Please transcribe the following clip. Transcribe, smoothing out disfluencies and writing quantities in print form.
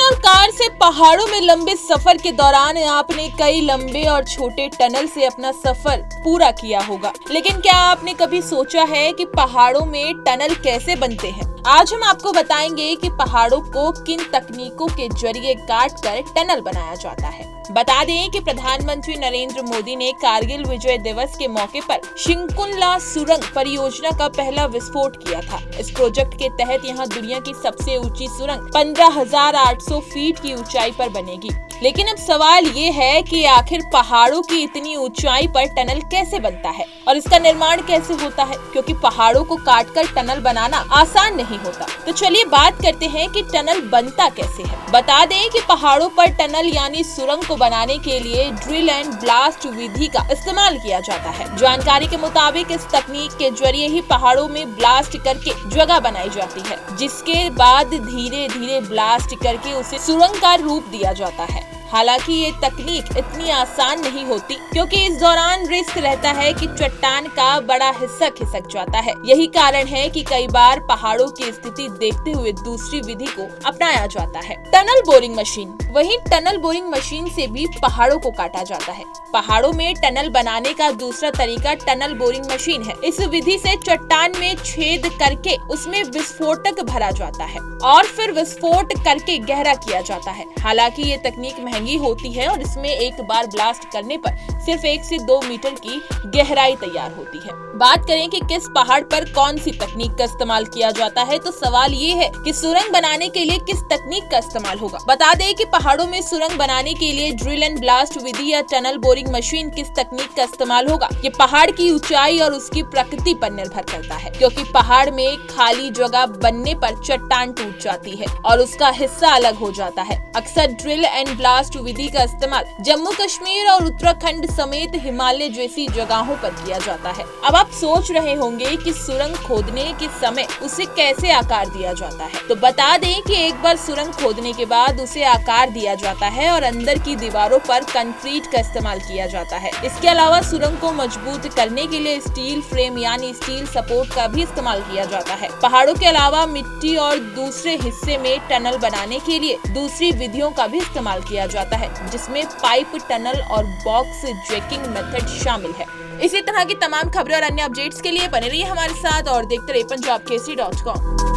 और कार से पहाड़ों में लंबे सफर के दौरान आपने कई लंबे और छोटे टनल से अपना सफर पूरा किया होगा, लेकिन क्या आपने कभी सोचा है कि पहाड़ों में टनल कैसे बनते हैं? आज हम आपको बताएंगे कि पहाड़ों को किन तकनीकों के जरिए काट कर टनल बनाया जाता है। बता दें कि प्रधानमंत्री नरेंद्र मोदी ने कारगिल विजय दिवस के मौके पर शिंकुला सुरंग परियोजना का पहला विस्फोट किया था। इस प्रोजेक्ट के तहत यहां दुनिया की सबसे ऊंची सुरंग 15,800 फीट की ऊंचाई पर बनेगी। लेकिन अब सवाल ये है कि आखिर पहाड़ों की इतनी ऊंचाई पर टनल कैसे बनता है और इसका निर्माण कैसे होता है, क्योंकि पहाड़ों को काटकर टनल बनाना आसान नहीं होता। तो चलिए बात करते हैं कि टनल बनता कैसे है। बता दें कि पहाड़ों पर टनल यानी सुरंग को बनाने के लिए ड्रिल एंड ब्लास्ट विधि का इस्तेमाल किया जाता है। जानकारी के मुताबिक इस तकनीक के जरिए ही पहाड़ों में ब्लास्ट करके जगह बनाई जाती है, जिसके बाद धीरे धीरे ब्लास्ट करके उसे सुरंग का रूप दिया जाता है। हालांकि ये तकनीक इतनी आसान नहीं होती, क्योंकि इस दौरान रिस्क रहता है कि चट्टान का बड़ा हिस्सा खिसक जाता है। यही कारण है कि कई बार पहाड़ों की स्थिति देखते हुए दूसरी विधि को अपनाया जाता है। Tunnel boring machine. वहीं टनल बोरिंग मशीन से भी पहाड़ों को काटा जाता है। पहाड़ों में टनल बनाने का दूसरा तरीका टनल बोरिंग मशीन है। इस विधि से चट्टान में छेद करके उसमें विस्फोटक भरा जाता है और फिर विस्फोट करके गहरा किया जाता है। हालांकि ये तकनीक महंगी होती है और इसमें एक बार ब्लास्ट करने पर सिर्फ 1 से 2 मीटर की गहराई तैयार होती है। बात करें कि किस पहाड़ पर कौन सी तकनीक का इस्तेमाल किया जाता है, तो सवाल ये है कि सुरंग बनाने के लिए किस तकनीक का इस्तेमाल होगा। बता दें कि पहाड़ों में सुरंग बनाने के लिए ड्रिल एंड ब्लास्ट विधि या टनल बोरिंग मशीन किस तकनीक का इस्तेमाल होगा, ये पहाड़ की ऊंचाई और उसकी प्रकृति पर निर्भर करता है। क्योंकि पहाड़ में खाली जगह बनने पर चट्टान टूट जाती है और उसका हिस्सा अलग हो जाता है। अक्सर ड्रिल एंड ब्लास्ट विधि का इस्तेमाल जम्मू कश्मीर और उत्तराखंड समेत हिमालय जैसी जगहों पर किया जाता है। अब आप सोच रहे होंगे कि सुरंग खोदने के समय उसे कैसे आकार दिया जाता है, तो बता दें कि एक बार सुरंग खोदने के बाद उसे आकार दिया जाता है और अंदर की दीवारों पर कंक्रीट का इस्तेमाल किया जाता है। इसके अलावा सुरंग को मजबूत करने के लिए स्टील फ्रेम यानी स्टील सपोर्ट का भी इस्तेमाल किया जाता है। पहाड़ों के अलावा मिट्टी और दूसरे हिस्से में टनल बनाने के लिए दूसरी विधियों का भी इस्तेमाल किया जाता है, जिसमें पाइप टनल और बॉक्स जैकिंग मेथड शामिल है। इसी तरह की तमाम खबरें और अन्य अपडेट्स के लिए बने रहिए हमारे साथ और देखते रहिए punjabkesari.com।